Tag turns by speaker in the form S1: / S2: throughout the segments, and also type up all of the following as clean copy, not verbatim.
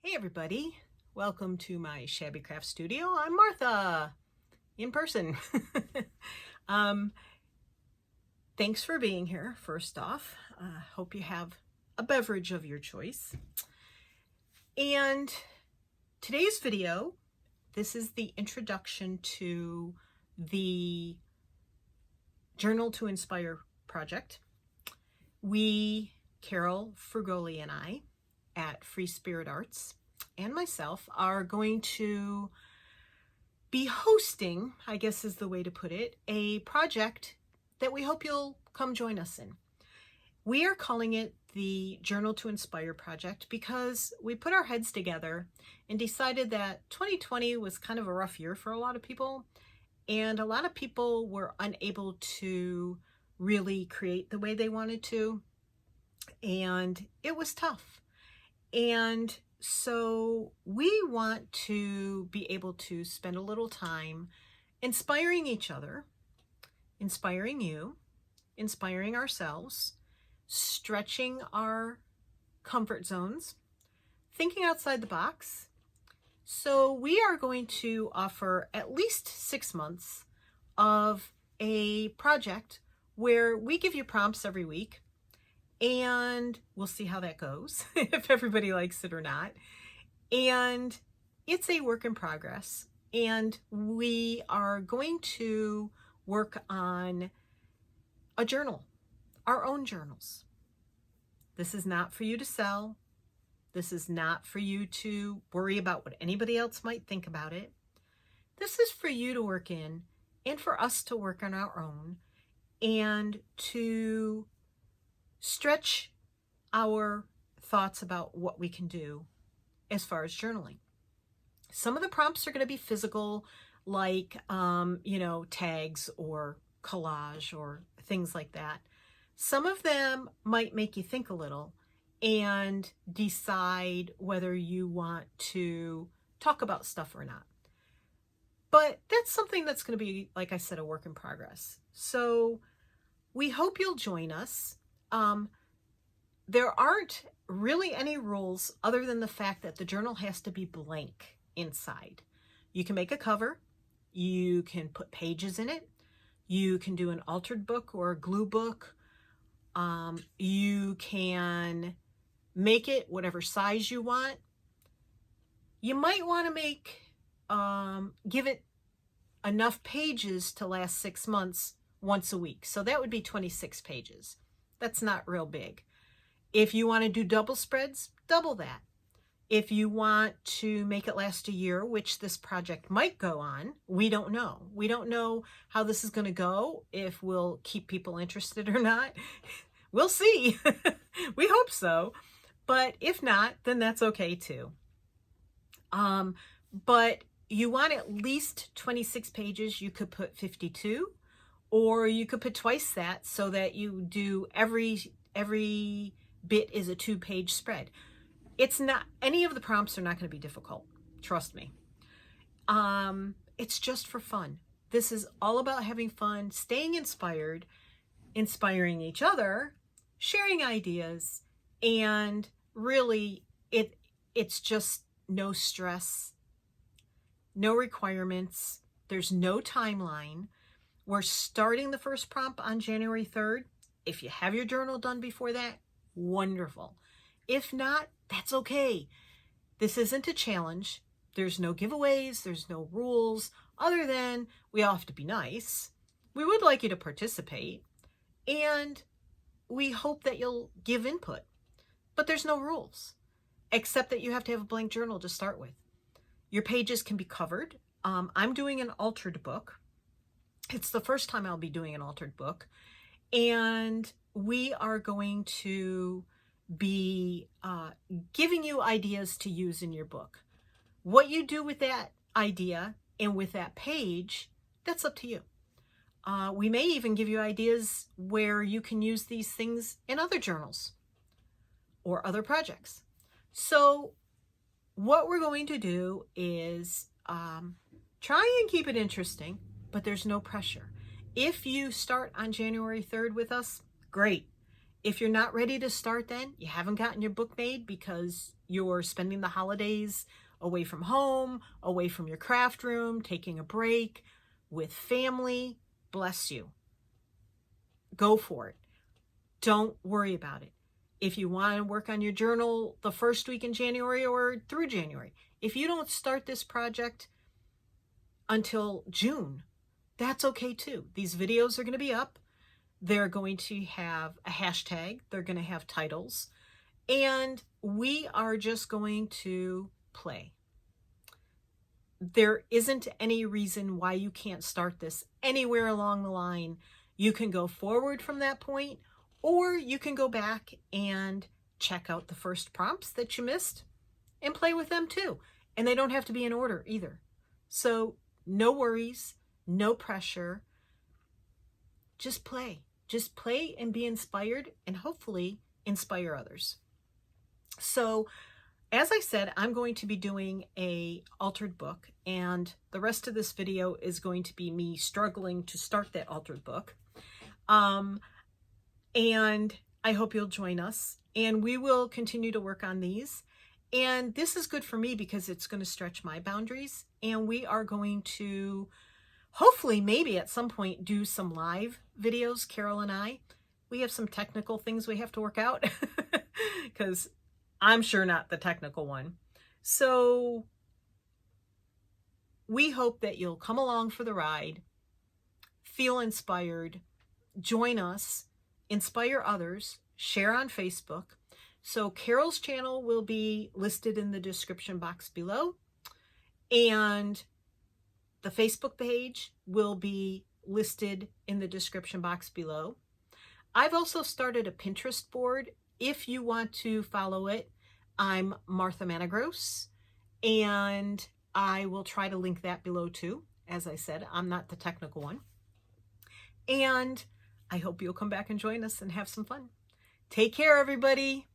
S1: Hey everybody, welcome to my Shabby Craft Studio. I'm Martha, in person. um, Thanks for being here, first off. Hope you have a beverage of your choice. And today's video, this is the introduction to the Journal to Inspire project. We, Carol Frugoli and I, at Free Spirit Arts and myself are going to be hosting, I guess is the way to put it, a project that we hope you'll come join us in. We are calling it the Journal to Inspire project because we put our heads together and decided that 2020 was kind of a rough year for a lot of people, and a lot of people were unable to really create the way they wanted to, and it was tough. And so we want to be able to spend a little time inspiring each other, inspiring you, inspiring ourselves, stretching our comfort zones, thinking outside the box. So we are going to offer at least 6 months of a project where we give you prompts every week. And we'll see how that goes, if everybody likes it or not. And it's a work in progress. And we are going to work on a journal, our own journals. This is not for you to sell. This is not for you to worry about what anybody else might think about it. This is for you to work in and for us to work on our own and to stretch our thoughts about what we can do as far as journaling. Some of the prompts are going to be physical, like, tags or collage or things like that. Some of them might make you think a little and decide whether you want to talk about stuff or not. But that's something that's going to be, like I said, a work in progress. So we hope you'll join us. There aren't really any rules other than the fact that the journal has to be blank inside. You can make a cover, you can put pages in it, you can do an altered book or a glue book, you can make it whatever size you want. You might want to give it enough pages to last 6 months once a week. So that would be 26 pages. That's not real big. If you want to do double spreads, double that. If you want to make it last a year, which this project might go on, we don't know. We don't know how this is going to go, if we'll keep people interested or not. We'll see. We hope so. But if not, then that's okay too. But you want at least 26 pages. You could put 52. Or you could put twice that so that you do every bit is a 2-page spread. It's not, any of the prompts are not going to be difficult. Trust me. It's just for fun. This is all about having fun, staying inspired, inspiring each other, sharing ideas, and really it's just no stress, no requirements. There's no timeline. We're starting the first prompt on January 3rd. If you have your journal done before that, wonderful. If not, that's okay. This isn't a challenge. There's no giveaways. There's no rules other than we all have to be nice. We would like you to participate, and we hope that you'll give input. But there's no rules, except that you have to have a blank journal to start with. Your pages can be covered. I'm doing an altered book. It's the first time I'll be doing an altered book, and we are going to be giving you ideas to use in your book. What you do with that idea and with that page, that's up to you. We may even give you ideas where you can use these things in other journals or other projects. So what we're going to do is try and keep it interesting, but there's no pressure. If you start on January 3rd with us, great. If you're not ready to start then, you haven't gotten your book made because you're spending the holidays away from home, away from your craft room, taking a break with family, bless you. Go for it. Don't worry about it. If you want to work on your journal the first week in January or through January, if you don't start this project until June, that's okay too. These videos are going to be up. They're going to have a hashtag. They're going to have titles. And we are just going to play. There isn't any reason why you can't start this anywhere along the line. You can go forward from that point, or you can go back and check out the first prompts that you missed and play with them too. And they don't have to be in order either. So no worries, no pressure. Just play. Just play and be inspired, and hopefully inspire others. So as I said, I'm going to be doing a altered book, and the rest of this video is going to be me struggling to start that altered book. And I hope you'll join us, and we will continue to work on these. And this is good for me because it's going to stretch my boundaries, and we are going to hopefully maybe at some point do some live videos, Carol and I. We have some technical things we have to work out because I'm sure not the technical one. So we hope that you'll come along for the ride, feel inspired, join us, inspire others, share on Facebook. So Carol's channel will be listed in the description box below, and the Facebook page will be listed in the description box below. I've also started a Pinterest board. If you want to follow it, I'm Martha Managros, and I will try to link that below too. As I said, I'm not the technical one. And I hope you'll come back and join us and have some fun. Take care, everybody.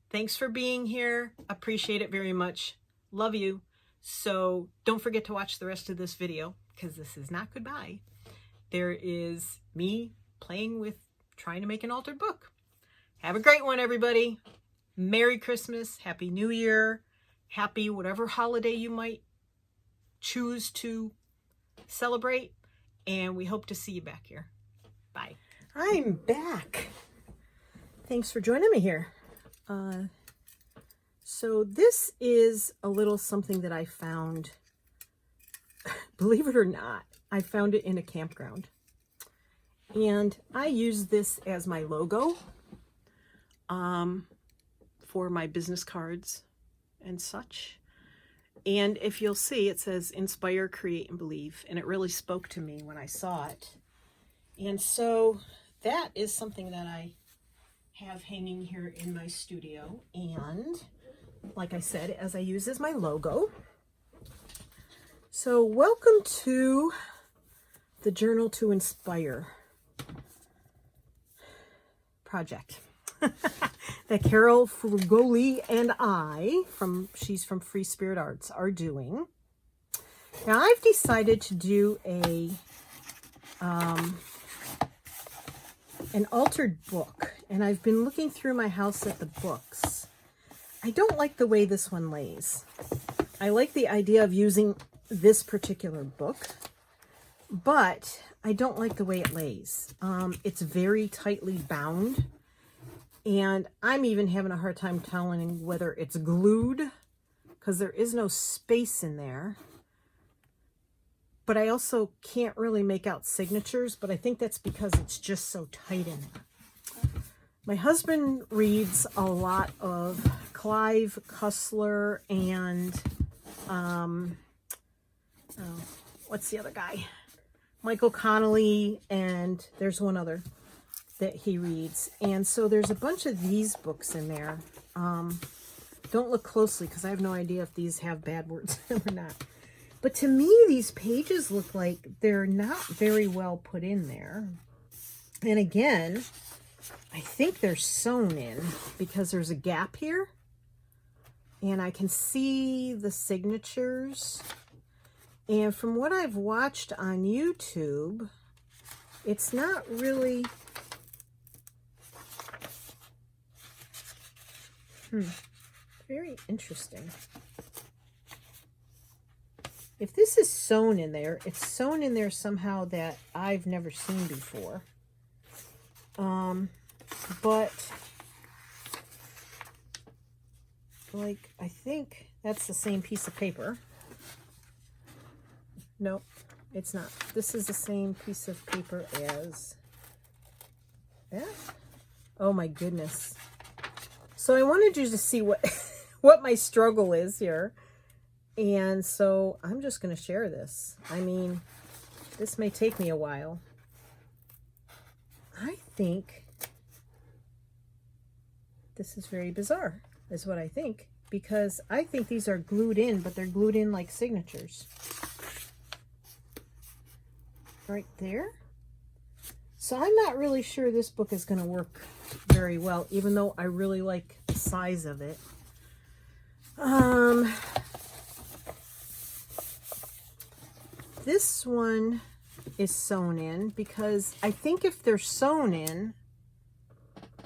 S1: Thanks for being here. Appreciate it very much. Love you. So don't forget to watch the rest of this video, because this is not goodbye. There is me playing with trying to make an altered book. Have a great one, everybody. Merry Christmas. Happy New Year. Happy whatever holiday you might choose to celebrate. And we hope to see you back here. Bye. I'm back. Thanks for joining me here. So this is a little something that I found, believe it or not, I found it in a campground. And I use this as my logo for my business cards and such. And if you'll see, it says inspire, create, and believe. And it really spoke to me when I saw it. And so that is something that I have hanging here in my studio. And like I said, as I use as my logo. So welcome to the Journal to Inspire project that Carol Frugoli and I, she's from Free Spirit Arts, are doing. Now I've decided to do an altered book, and I've been looking through my house at the books. I don't like the way this one lays. I like the idea of using this particular book, but I don't like the way it lays. It's very tightly bound, and I'm even having a hard time telling whether it's glued, because there is no space in there. But I also can't really make out signatures, but I think that's because it's just so tight in there. My husband reads a lot of Clive Cussler and, what's the other guy? Michael Connelly, and there's one other that he reads. And so there's a bunch of these books in there. Don't look closely because I have no idea if these have bad words or not. But to me, these pages look like they're not very well put in there. And again, I think they're sewn in because there's a gap here. And I can see the signatures. And from what I've watched on YouTube, it's not really Very interesting. If this is sewn in there, it's sewn in there somehow that I've never seen before. But like, I think that's the same piece of paper. Nope, it's not. This is the same piece of paper as that. Oh my goodness. So I wanted you to see what what my struggle is here. And so I'm just going to share this. I mean, this may take me a while. I think this is very bizarre, is what I think. Because I think these are glued in, but they're glued in like signatures. Right there. So I'm not really sure this book is going to work very well, even though I really like the size of it. This one is sewn in because I think if they're sewn in,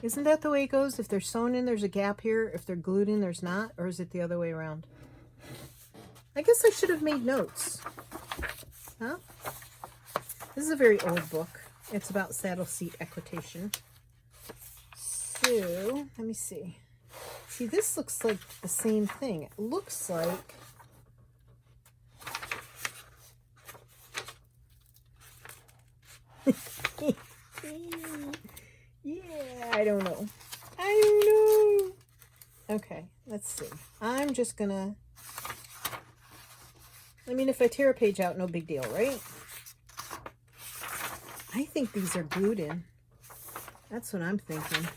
S1: isn't that the way it goes? If they're sewn in, there's a gap here. If they're glued in, there's not. Or is it the other way around? I guess I should have made notes. Huh? This is a very old book. It's about saddle seat equitation. So, let me see. See, this looks like the same thing. It looks like... yeah, I don't know. Okay, let's see. I'm just gonna... I mean, if I tear a page out, no big deal, right? I think these are glued in. That's what I'm thinking.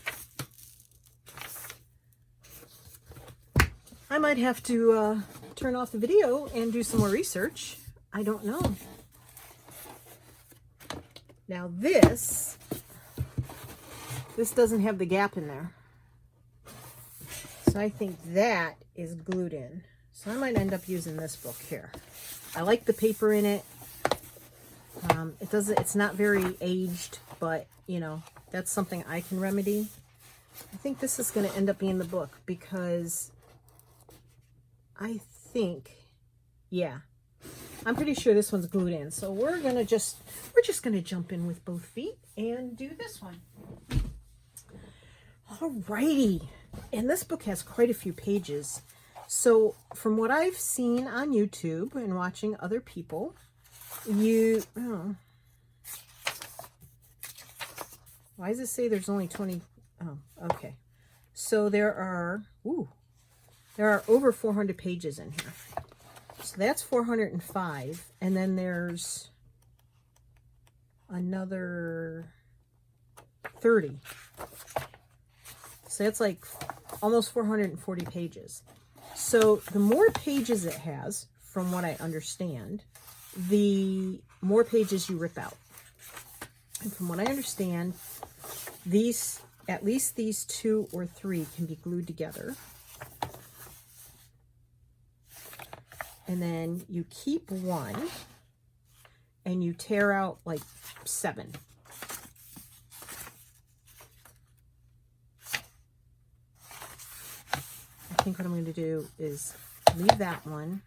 S1: I might have to turn off the video and do some more research. I don't know. Now this doesn't have the gap in there. So I think that is glued in. So I might end up using this book here. I like the paper in it. It's not very aged, but you know, that's something I can remedy. I think this is going to end up being the book because I think, yeah, I'm pretty sure this one's glued in. So we're just going to jump in with both feet and do this one. Alrighty. And this book has quite a few pages. So from what I've seen on YouTube and watching other people, why does it say there's only 20? Oh, okay. So there are over 400 pages in here. So that's 405. And then there's another 30. So that's like almost 440 pages. So the more pages it has, from what I understand, the more pages you rip out. And from what I understand, at least these 2 or 3 can be glued together. And then you keep 1 and you tear out like 7. I think what I'm going to do is leave that one.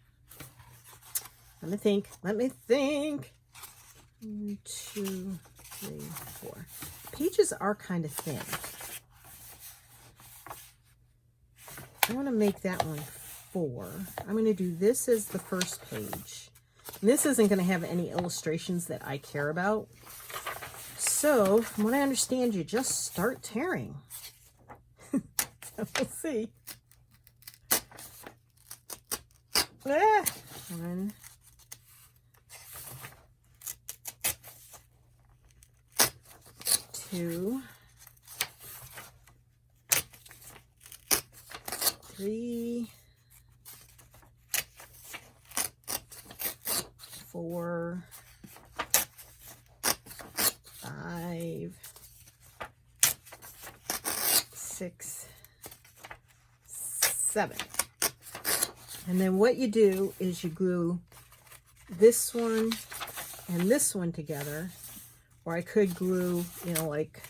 S1: Let me think. 1, 2, 3, 4. Pages are kind of thin. I want to make that one 4. I'm going to do this as the first page. And this isn't going to have any illustrations that I care about. So, from what I understand, you just start tearing. We'll see. 1, 2, 3, 4, 5, 6, 7. And then what you do is you glue this one and this one together, or I could glue, you know, like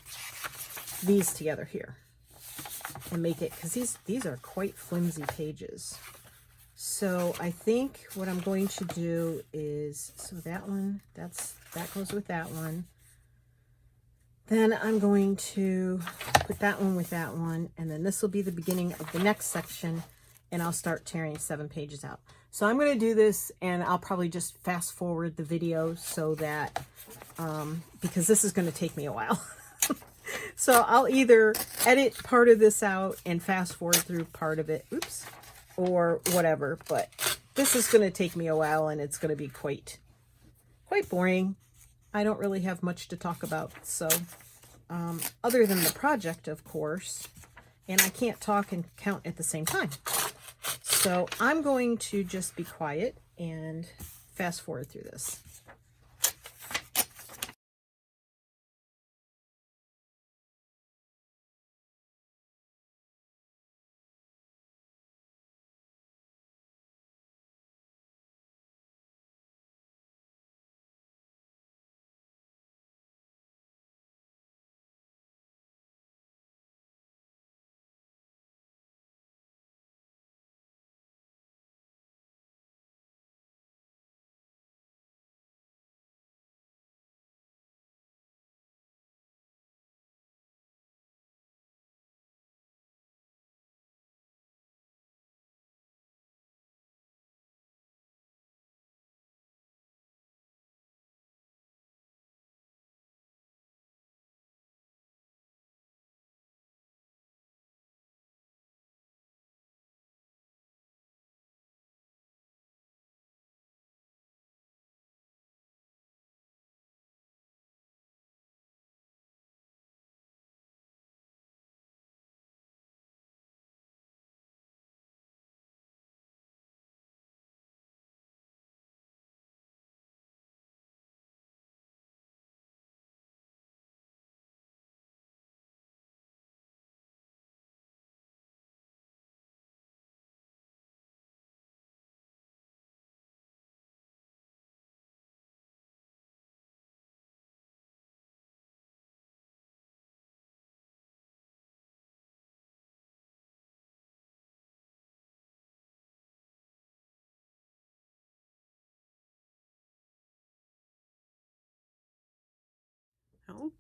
S1: these together here. and make it, because these are quite flimsy pages. So I think what I'm going to do is, so that one, that goes with that one. Then I'm going to put that one with that one, and then this will be the beginning of the next section, and I'll start tearing 7 pages out. So I'm going to do this, and I'll probably just fast forward the video so that, because this is going to take me a while. So I'll either edit part of this out and fast forward through part of it, oops, or whatever, but this is going to take me a while, and it's going to be quite boring. I don't really have much to talk about, so other than the project, of course, and I can't talk and count at the same time. So I'm going to just be quiet and fast forward through this.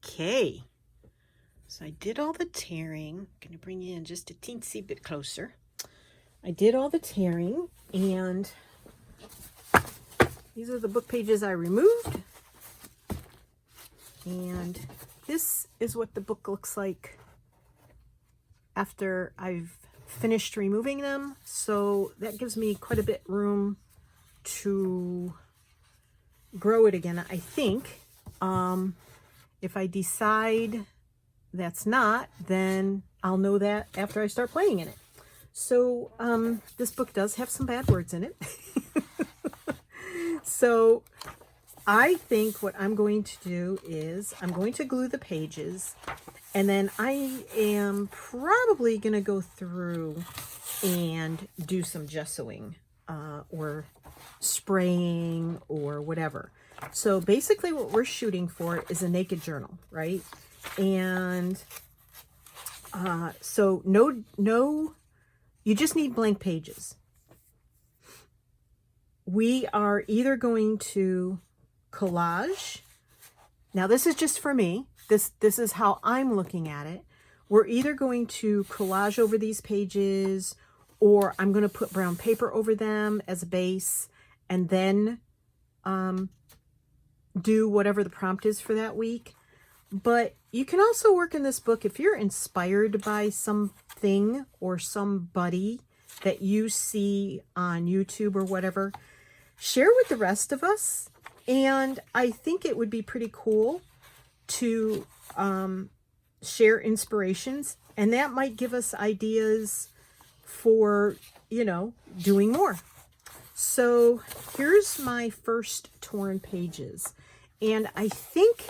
S1: Okay, so I did all the tearing. I'm going to bring you in just a teensy bit closer. I did all the tearing, and these are the book pages I removed. And this is what the book looks like after I've finished removing them. So that gives me quite a bit room to grow it again, I think. If I decide that's not, then I'll know that after I start playing in it. So this book does have some bad words in it. So I think what I'm going to do is I'm going to glue the pages, and then I am probably going to go through and do some gessoing or spraying or whatever. So basically what we're shooting for is a naked journal, right? And so no, you just need blank pages. We are either going to collage. Now this is just for me. This is how I'm looking at it. We're either going to collage over these pages, or I'm going to put brown paper over them as a base, and then do whatever the prompt is for that week. But you can also work in this book if you're inspired by something or somebody that you see on YouTube or whatever. Share with the rest of us. And I think it would be pretty cool to share inspirations, and that might give us ideas for, you know, doing more. So here's my first torn pages, and I think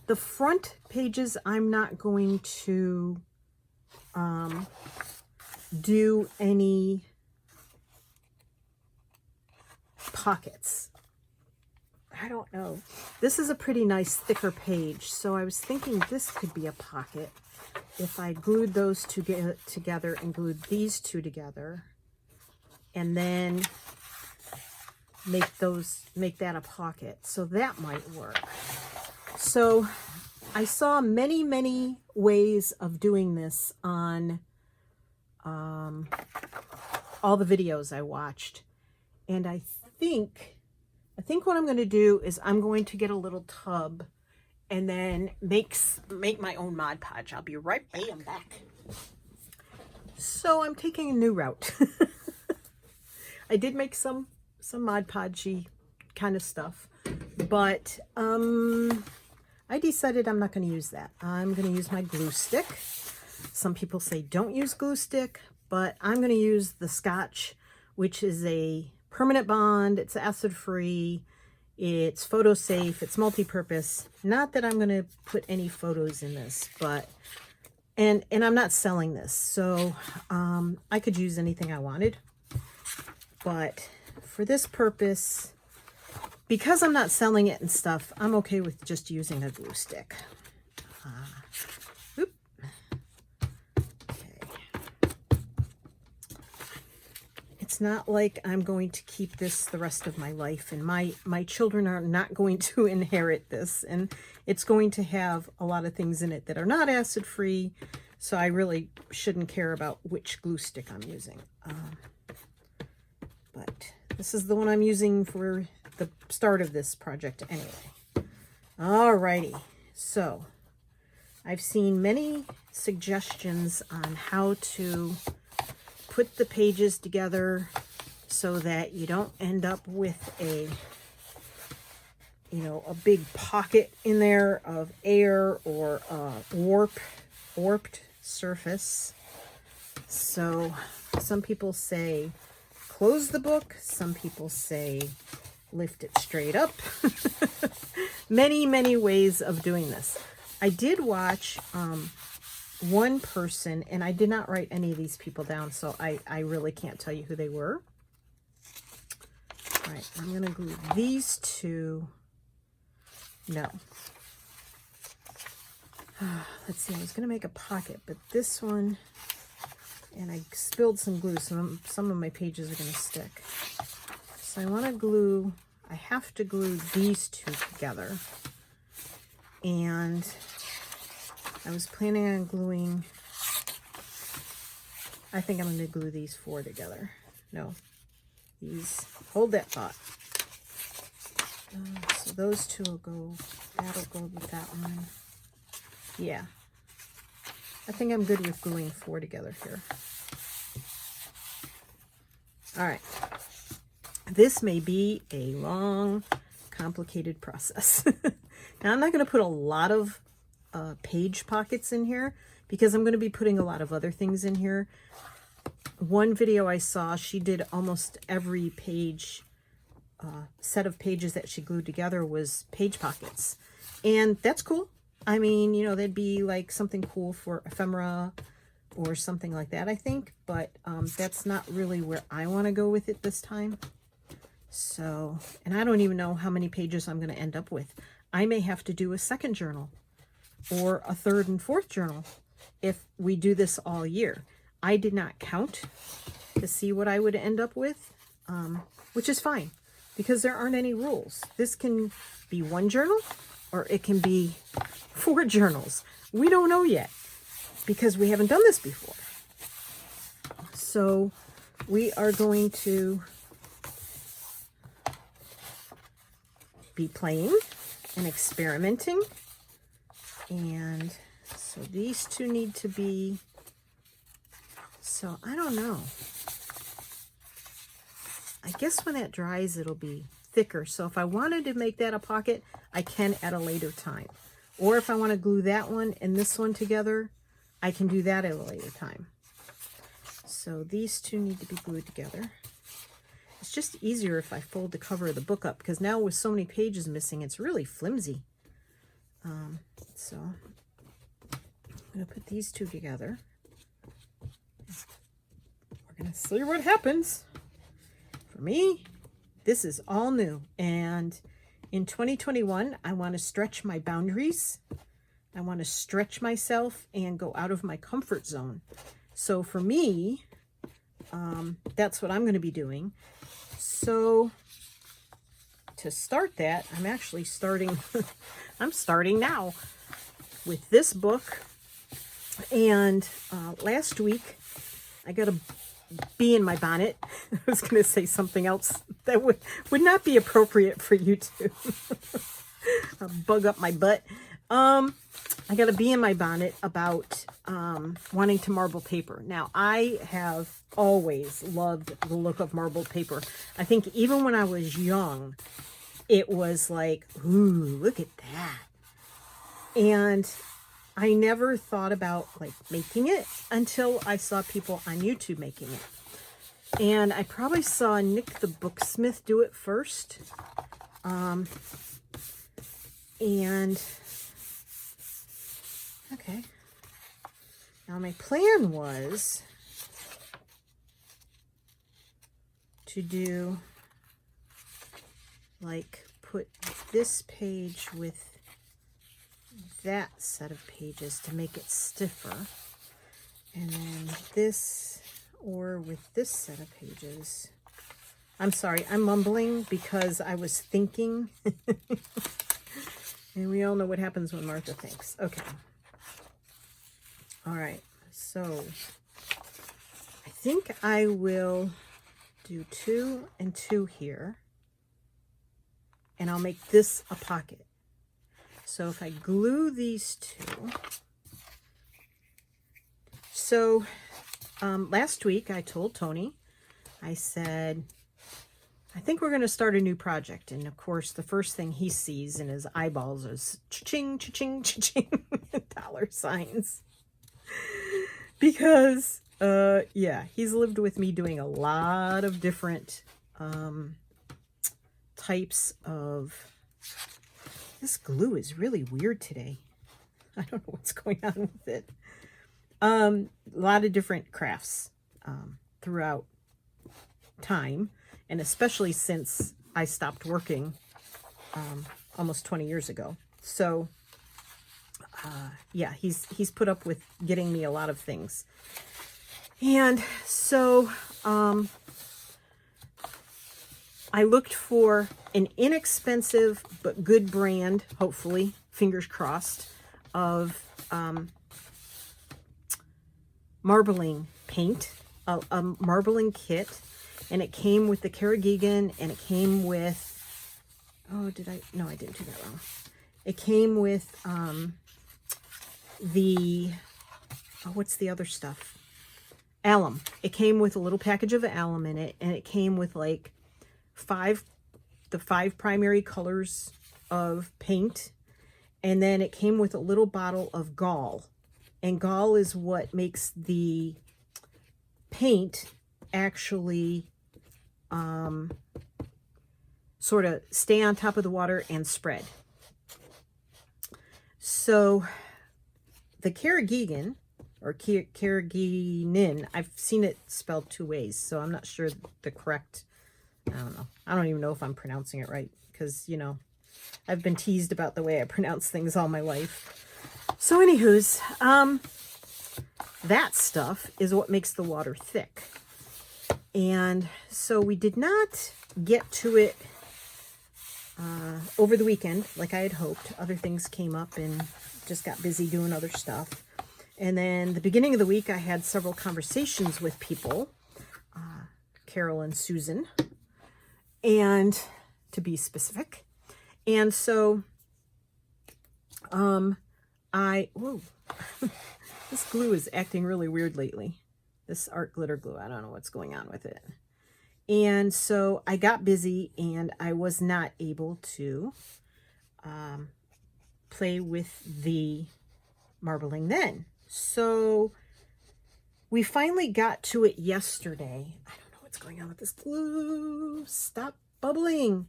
S1: the front pages I'm not going to do any pockets. I don't know. This is a pretty nice thicker page, so I was thinking this could be a pocket. if I glued those two together and glued these two together, and then make that a pocket. So that might work. So I saw many ways of doing this on all the videos I watched. And I think what I'm going to do is I'm going to get a little tub and then make my own Mod Podge. I'll be right back. So I'm taking a new route. I did make some Mod Podge-y kind of stuff, but I decided I'm not going to use that. I'm going to use my glue stick. Some people say don't use glue stick, but I'm going to use the Scotch, which is a permanent bond. It's acid-free. It's photo safe. It's multi-purpose. Not that I'm going to put any photos in this, but and I'm not selling this, so I could use anything I wanted. But for this purpose, because I'm not selling it and stuff, I'm okay with just using a glue stick. Okay. It's not like I'm going to keep this the rest of my life, and my children are not going to inherit this, and it's going to have a lot of things in it that are not acid-free, so I really shouldn't care about which glue stick I'm using. But this is the one I'm using for the start of this project anyway. Alrighty, so I've seen many suggestions on how to put the pages together so that you don't end up with a big pocket in there of air or a warped surface. So some people say close the book. Some people say lift it straight up. Many ways of doing this. I did watch one person, and I did not write any of these people down, so I really can't tell you who they were. All right, I'm going to glue these two. No. Let's see, I was going to make a pocket, but this one, and I spilled some glue, so some of my pages are going to stick. So I want to glue, I have to glue these two together. And I was planning on gluing, I think I'm going to glue these four together. No, these, hold that thought. So those two will go, that'll go with that one. Yeah, I think I'm good with gluing four together here. All right, this may be a long, complicated process. Now, I'm not going to put a lot of page pockets in here because I'm going to be putting a lot of other things in here. One video I saw, she did almost every page, set of pages that she glued together was page pockets. And that's cool. I mean, you know, that'd be like something cool for ephemera or something like that, I think. But that's not really where I want to go with it this time. So, and I don't even know how many pages I'm going to end up with. I may have to do a second journal or a third and fourth journal if we do this all year. I did not count to see what I would end up with, which is fine because there aren't any rules. This can be one journal or it can be 4 journals. We don't know yet because we haven't done this before. So we are going to be playing and experimenting. And so these two need to be, so I don't know. I guess when that dries, it'll be thicker. So if I wanted to make that a pocket, I can at a later time. Or if I want to glue that one and this one together, I can do that at a later time. So these two need to be glued together. It's just easier if I fold the cover of the book up because now with so many pages missing, it's really flimsy. So I'm going to put these two together. We're going to see what happens. For me, this is all new. And in 2021, I want to stretch my boundaries. I want to stretch myself and go out of my comfort zone. So for me, that's what I'm going to be doing. So to start that, I'm actually starting, I'm starting now with this book. And last week, I got a bee in my bonnet. I was going to say something else that would not be appropriate for YouTube. A bug up my butt. I got a bee in my bonnet about wanting to marble paper. Now, I have always loved the look of marbled paper. I think even when I was young, it was like, ooh, look at that. And I never thought about like making it until I saw people on YouTube making it. And I probably saw Nick the Booksmith do it first. And okay. Now my plan was to do like put this page with that set of pages to make it stiffer, and then this or with this set of pages. I'm sorry, I'm mumbling because I was thinking. And we all know what happens when Martha thinks. Okay. All right. So I think I will do 2 and 2 here. And I'll make this a pocket. So if I glue these two. So last week I told Tony, I said, I think we're going to start a new project. And of course, the first thing he sees in his eyeballs is cha-ching, cha-ching, cha-ching, dollar signs. Because, yeah, he's lived with me doing a lot of different types of... This glue is really weird today. I don't know what's going on with it. A lot of different crafts throughout time. And especially since I stopped working almost 20 years ago. So, yeah, he's put up with getting me a lot of things. And so I looked for an inexpensive but good brand, hopefully, fingers crossed, of marbling paint, a marbling kit. And it came with the Karagigan, and it came with, oh, did I? No, I didn't do that wrong. It came with the, oh, what's the other stuff? Alum. It came with a little package of alum in it, and it came with like the 5 primary colors of paint. And then it came with a little bottle of gall. And gall is what makes the paint actually sort of stay on top of the water and spread. So the Karagigan, or Karaginin, I've seen it spelled 2 ways, so I'm not sure the correct, I don't know. I don't even know if I'm pronouncing it right, because, you know, I've been teased about the way I pronounce things all my life. So anywho's, that stuff is what makes the water thick. And so we did not get to it over the weekend like I had hoped. Other things came up and just got busy doing other stuff. And then the beginning of the week, I had several conversations with people, Carol and Susan, and to be specific. And so whoa, this glue is acting really weird lately. This art glitter glue, I don't know what's going on with it. And so I got busy and I was not able to play with the marbling then. So we finally got to it yesterday. I don't know what's going on with this glue. Stop bubbling.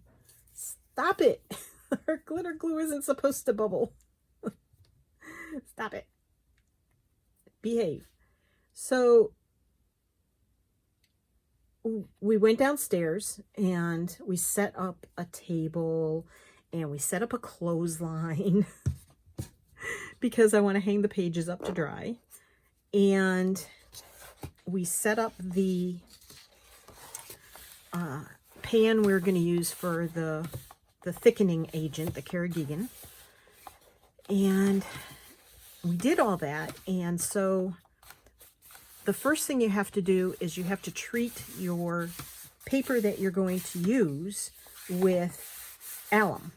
S1: Stop it. Our glitter glue isn't supposed to bubble. Stop it. Behave. So we went downstairs and we set up a table and we set up a clothesline because I want to hang the pages up to dry. And we set up the pan we're going to use for the thickening agent, the Karagigan. And we did all that. And so the first thing you have to do is you have to treat your paper that you're going to use with alum.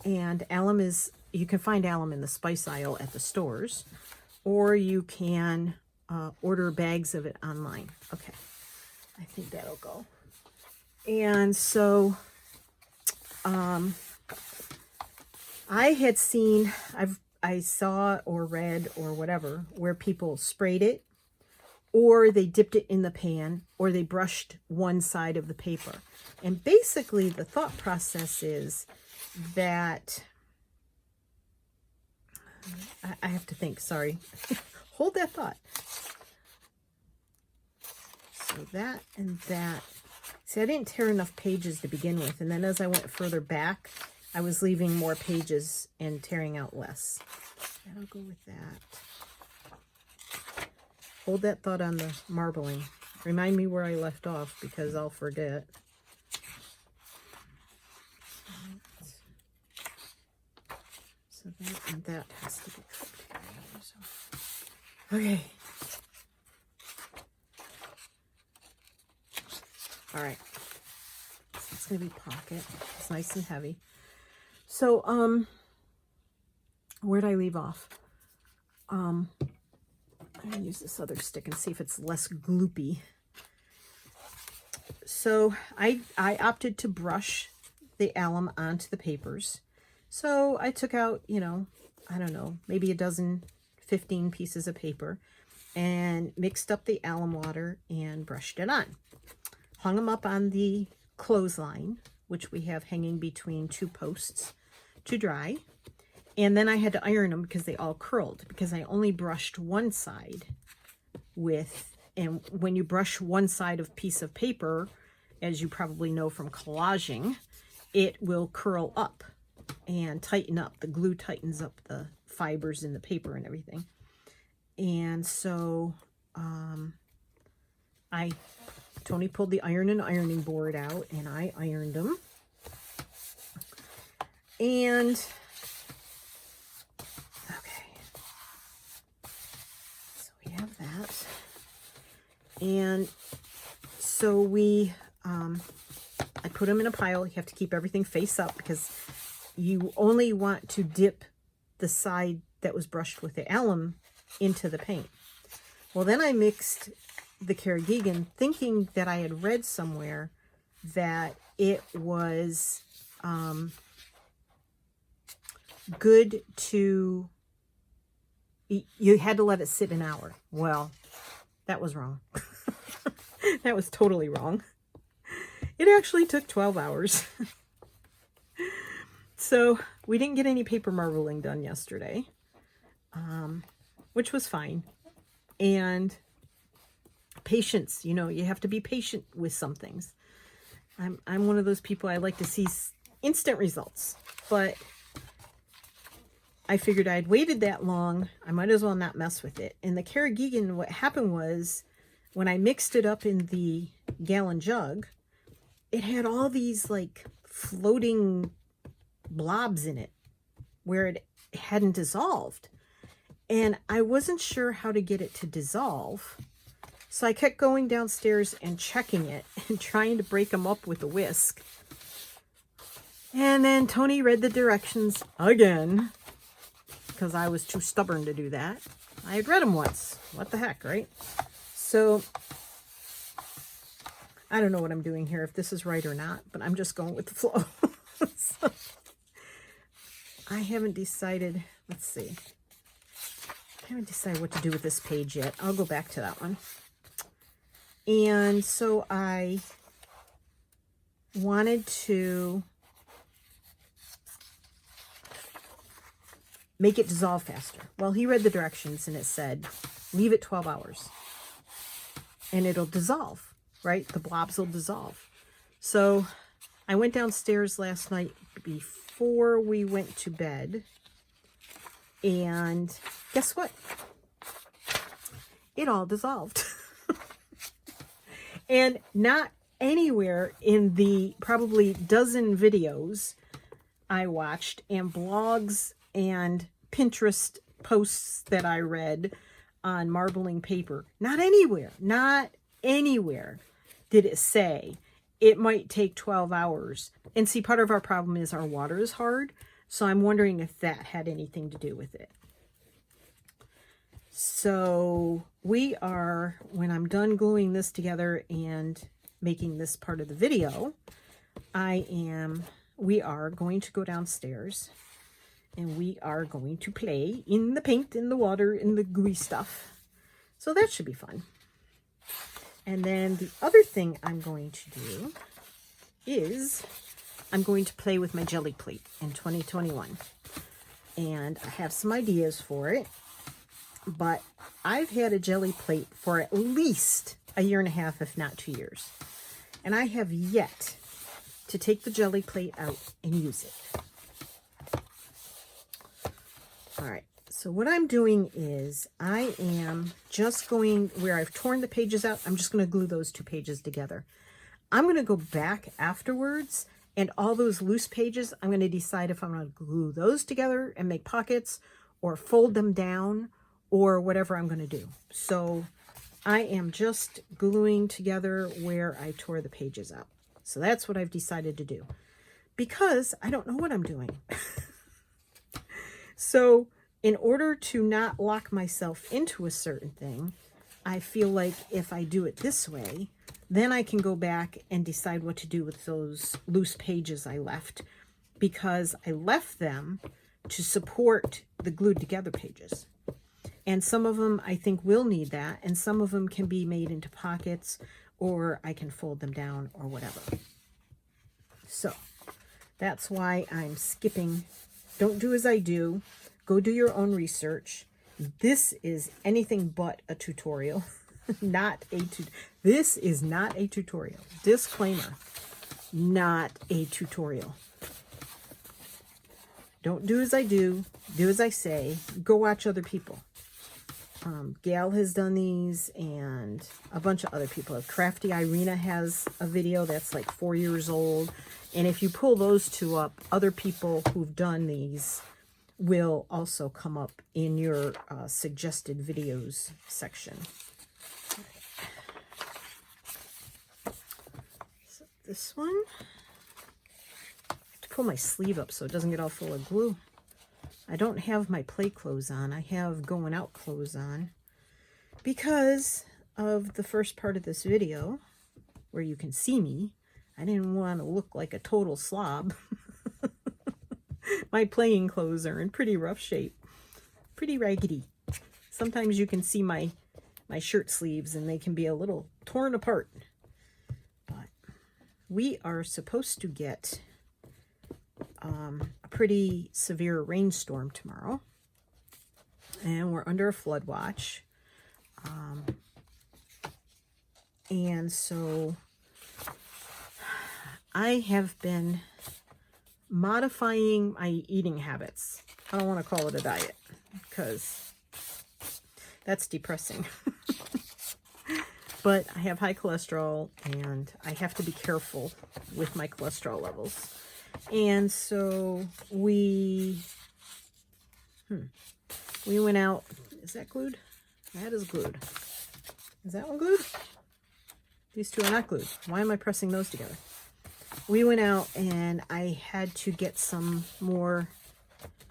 S1: And alum is, you can find alum in the spice aisle at the stores, or you can order bags of it online. Okay, I think that'll go. And so I had seen, I saw or read or whatever, where people sprayed it, or they dipped it in the pan, or they brushed one side of the paper. And basically the thought process is that, I have to think, sorry. Hold that thought. So that and that. See, I didn't tear enough pages to begin with, and then as I went further back, I was leaving more pages and tearing out less. That'll go with that. Hold that thought on the marbling. Remind me where I left off, because I'll forget. So that and that has to be clipped here. Okay. All right. It's going to be pocket. It's nice and heavy. So, where'd I leave off? I'm going to use this other stick and see if it's less gloopy. So, I opted to brush the alum onto the papers. So, I took out, you know, I don't know, maybe a dozen, 15 pieces of paper and mixed up the alum water and brushed it on. Hung them up on the clothesline, which we have hanging between two posts to dry. And then I had to iron them because they all curled, because I only brushed one side with, and when you brush one side of a piece of paper, as you probably know from collaging, it will curl up and tighten up. The glue tightens up the fibers in the paper and everything. And so Tony pulled the iron and ironing board out, and I ironed them. And, okay. So we have that. And so we, I put them in a pile. You have to keep everything face up, because you only want to dip the side that was brushed with the alum into the paint. Well, then I mixed the Karagigan, thinking that I had read somewhere that it was good to, you had to let it sit an hour. Well, that was wrong. That was totally wrong. It actually took 12 hours. So we didn't get any paper marbling done yesterday, which was fine. And patience, you know, you have to be patient with some things. I'm one of those people, I like to see instant results, but I figured I'd waited that long, I might as well not mess with it. And the Karagigan, what happened was, when I mixed it up in the gallon jug, it had all these like floating blobs in it where it hadn't dissolved. And I wasn't sure how to get it to dissolve. So I kept going downstairs and checking it and trying to break them up with a whisk. And then Tony read the directions again, because I was too stubborn to do that. I had read them once. What the heck, right? So I don't know what I'm doing here, if this is right or not, but I'm just going with the flow. So, I haven't decided, let's see. I haven't decided what to do with this page yet. I'll go back to that one. And so I wanted to make it dissolve faster. Well, he read the directions and it said, leave it 12 hours and it'll dissolve, right? The blobs will dissolve. So I went downstairs last night before we went to bed And guess what? It all dissolved. And not anywhere in the probably dozen videos I watched and blogs and Pinterest posts that I read on marbling paper, not anywhere did it say it might take 12 hours. And see, part of our problem is our water is hard. So I'm wondering if that had anything to do with it. So we are, when I'm done gluing this together and making this part of the video, we are going to go downstairs and we are going to play in the paint, in the water, in the gooey stuff. So that should be fun. And then the other thing I'm going to do is I'm going to play with my jelly plate in 2021. And I have some ideas for it, but I've had a jelly plate for at least a year and a half, if not 2 years. And I have yet to take the jelly plate out and use it. All right, so what I'm doing is I am just going, where I've torn the pages out, I'm just going to glue those 2 pages together. I'm going to go back afterwards, and all those loose pages, I'm going to decide if I'm going to glue those together and make pockets, or fold them down, or whatever I'm going to do. So I am just gluing together where I tore the pages out. So that's what I've decided to do, because I don't know what I'm doing. So in order to not lock myself into a certain thing, I feel like if I do it this way, then I can go back and decide what to do with those loose pages I left, because I left them to support the glued together pages. And some of them I think will need that, and some of them can be made into pockets, or I can fold them down or whatever. So that's why I'm skipping. Don't do as I do. Go do your own research. This is anything but a tutorial. This is not a tutorial. Disclaimer, not a tutorial. Don't do as I do. Do as I say. Go watch other people. Gail has done these, and a bunch of other people. Crafty Irina has a video that's like 4 years old. And if you pull those 2 up, other people who've done these will also come up in your suggested videos section. So this one, I have to pull my sleeve up so it doesn't get all full of glue. I don't have my play clothes on. I have going out clothes on because of the first part of this video where you can see me. I didn't want to look like a total slob. My playing clothes are in pretty rough shape, pretty raggedy. Sometimes you can see my shirt sleeves and they can be a little torn apart. But we are supposed to get a pretty severe rainstorm tomorrow, and we're under a flood watch. And so I have been modifying my eating habits. I don't want to call it a diet because that's depressing. But I have high cholesterol and I have to be careful with my cholesterol levels. And so we went out. Is that glued? That is glued. Is that one glued? These 2 are not glued. Why am I pressing those together? We went out and I had to get some more.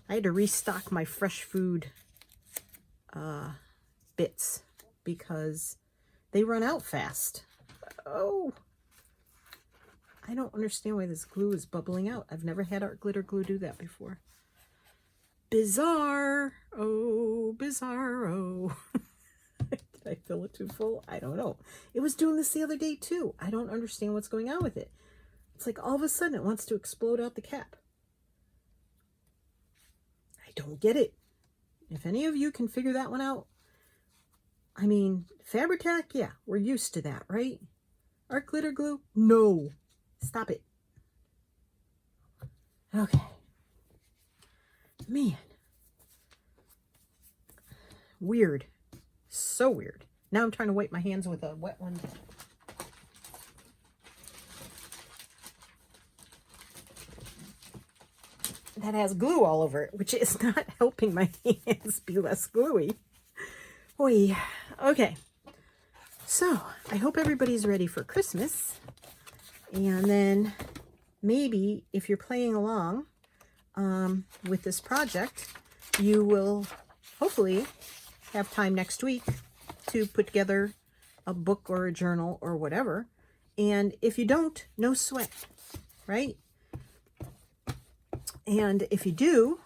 S1: I had to restock my fresh food bits because they run out fast. Oh, I don't understand why this glue is bubbling out. I've never had art glitter glue do that before. Bizarre. Oh, bizarro. Did I fill it too full? I don't know. It was doing this the other day too. I don't understand what's going on with it. It's like all of a sudden it wants to explode out the cap. I don't get it. If any of you can figure that one out, I mean, Fabri-Tac, yeah, we're used to that, right? Art glitter glue? No. Stop it. Okay. Man. Weird. So weird. Now I'm trying to wipe my hands with a wet one. That has glue all over it, which is not helping my hands be less gluey. Oy. Okay. So, I hope everybody's ready for Christmas. And then maybe if you're playing along with this project, you will hopefully have time next week to put together a book or a journal or whatever. And if you don't, no sweat, right? And if you do,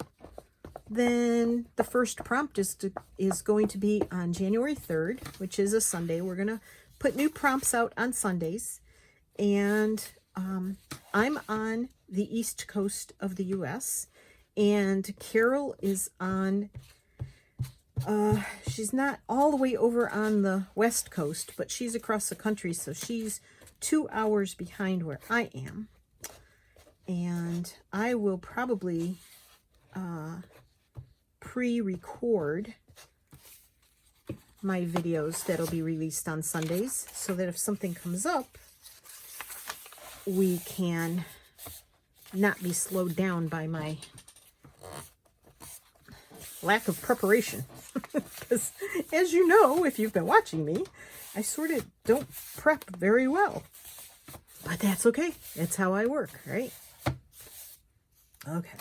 S1: then the first prompt is going to be on January 3rd, which is a Sunday. We're going to put new prompts out on Sundays. And I'm on the East Coast of the U.S. And Carol is on, she's not all the way over on the West Coast, but she's across the country. So she's 2 hours behind where I am. And I will probably pre-record my videos that'll be released on Sundays so that if something comes up, we can not be slowed down by my lack of preparation. Because as you know, if you've been watching me, I sort of don't prep very well. But that's okay. That's how I work, right? Okay.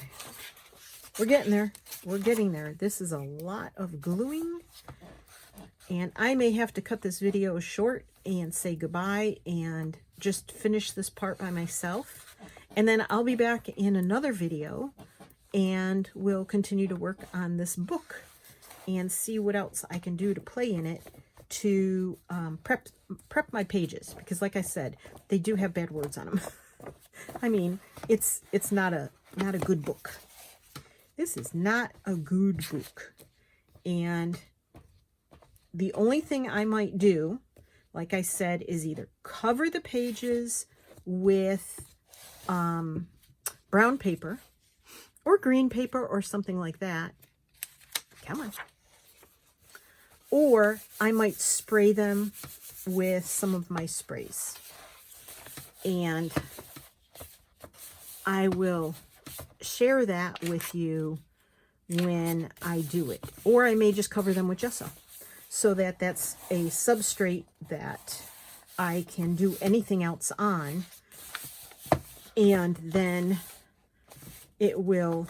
S1: We're getting there. We're getting there. This is a lot of gluing. And I may have to cut this video short and say goodbye and just finish this part by myself. And then I'll be back in another video and we'll continue to work on this book and see what else I can do to play in it to prep my pages. Because like I said, they do have bad words on them. I mean, it's not a good book. This is not a good book. And the only thing I might do, like I said, is either cover the pages with brown paper or green paper or something like that. Come on. Or I might spray them with some of my sprays. And I will share that with you when I do it. Or I may just cover them with gesso so that that's a substrate that I can do anything else on. And then it will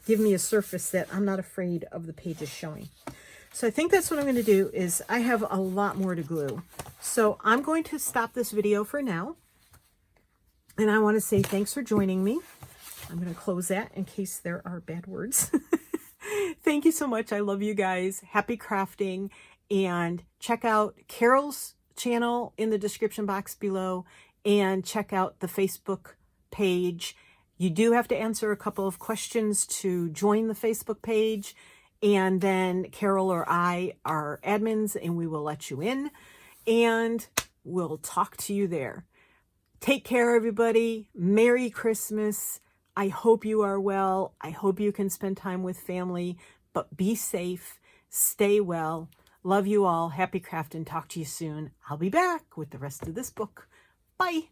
S1: give me a surface that I'm not afraid of the pages showing. So I think that's what I'm going to do is I have a lot more to glue. So I'm going to stop this video for now. And I want to say thanks for joining me. I'm going to close that in case there are bad words. Thank you so much. I love you guys. Happy crafting. And check out Carol's channel in the description box below. And check out the Facebook page. You do have to answer a couple of questions to join the Facebook page. And then Carol or I are admins and we will let you in. And we'll talk to you there. Take care, everybody. Merry Christmas. I hope you are well. I hope you can spend time with family, but be safe. Stay well. Love you all. Happy crafting. Talk to you soon. I'll be back with the rest of this book. Bye.